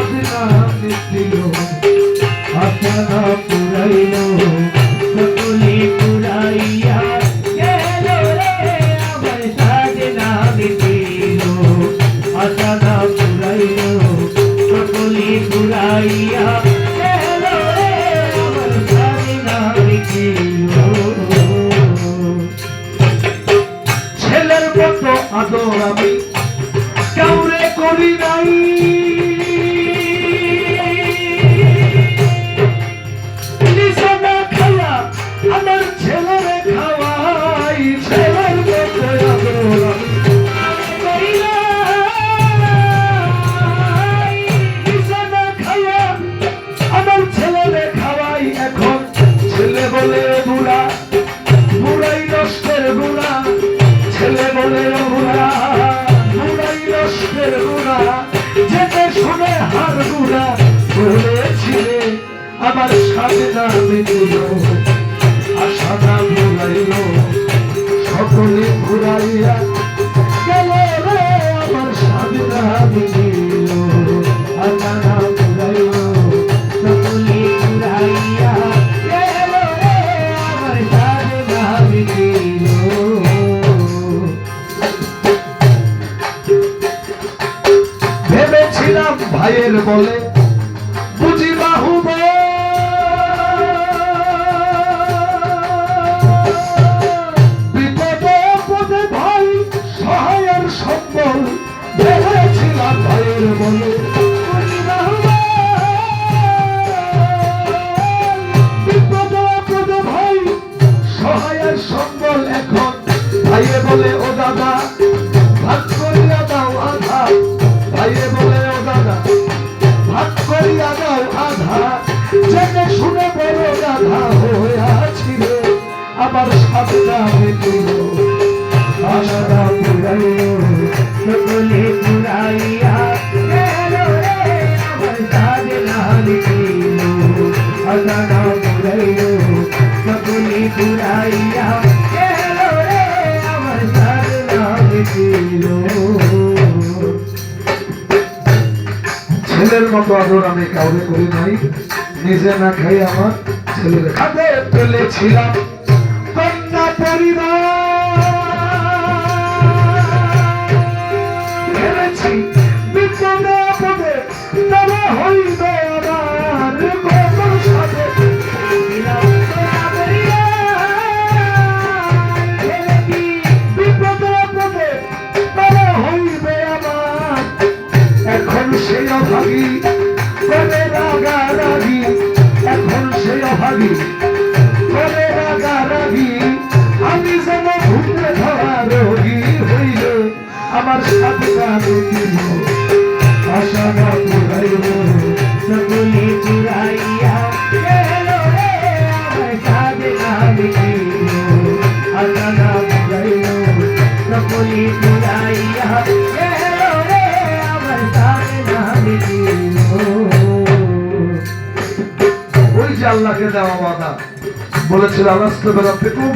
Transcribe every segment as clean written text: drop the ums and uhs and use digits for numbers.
সাধনা মিটিল আশা পুরাইল সকলে পুরাইয়া গেল রে আমার সাধনা মিটিল আশা পুরাইল সকলে পুরাইয়া গেল রে আমার সাধনা মিটিল ছেলের মতো আদর আমি কাউরে করি নাই নিশানা খাওয়া আমার ছেলেরে খাওয়াই ছেলের মতো আদর আমি করি নাই নিশানা খাওয়া আমার ছেলেরে খাওয়াই এখন ছেলে বলে বুড়া বুড়াই নষ্টের বুড়া ছেলে বলে বুড়া বুড়াই নষ্টের বুড়া যেতে শুনে হার বুড়া বলেছিলে আমার সাধনা মিটিল আশা বুড়াইল সকলে ঘুরাইয়া গেল রে আমার সাধনা মিটিল আশা বুড়াইল সকলে ঘুরাইয়া গেল রে আমার সাধনা মিটিল ভেবেছিলাম ভাইয়ের বলে বুঝি বাহুব বিপদে পদে ভাই সহায়ের সম্বল ভেবেছিলাম ভাইয়ের বলে বুঝি বাহুব বিপদে পদে ভাই সহায়ের সম্বল এখন ভাইয়ে বলে ও দাদা ভাগ করিয়া দাও আধা ভাইয়ে বলে ও দাদা ভাগ করিয়া দাও আধা জেনে শুনে বড় গাধা হইয়াছি রে আমার সাধনা মিটিল আশা পুরাইল সকলে পুরাইয়া গেল রে আমার সাধনা মিটিল আশা পুরাইল সকলে পুরাইয়া গেল রে আমার সাধনা মিটিল ছেলের মতো আদর আমি কাউরে করি নাই নিজে না খাই আমার ছেলের হাতে ফেলেছিলাম কন্যা পরিবার ভেবেছি বিপদে আপদে তবে হইবে আমার গোপন সাথে বিপদে আপদে তবে হইবে আমার এখন সেই অভাগী করে রাগারাগি এখন সেই অভাগী করে রাগারাগি আমি যেন ঘুমে ধরা রোগী হইলে আমার সাধনা মিটিল আশা পুরাইল সকলে পুরাইয়া গেল রে আমার সাধনা মিটিল আশা পুরাইল সকলে পুরাইয়া গেল রে আমার সাধনা মিটিল ওই যে আল্লাহকে দেওয়া ওয়াদা বলেছিল আলাস্তে বেরাতেকুম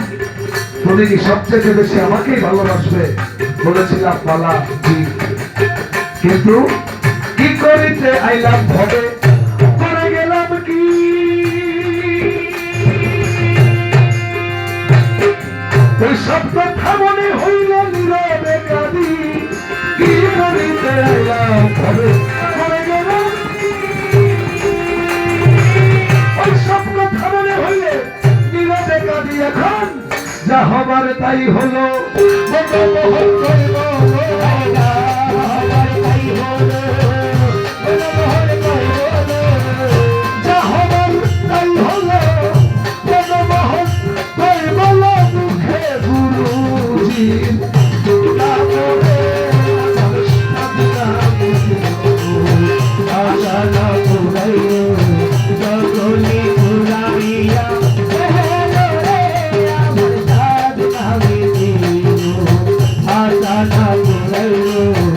তুমি কি সবচেয়ে বেশি আমাকেই ভালোবাসবে বলেছিলাম পালা জি কিন্তু কি করিতে আইলাম ভবে করে গেলাম কি ওই সব কথা মনে হইল নীরবে কাঁদি কি করিতে আইলাম ভবে করে গেলাম ওই সব কথা মনে হইলে নীরবে কাঁদি এখন যা হবার তাই হলো Thank you.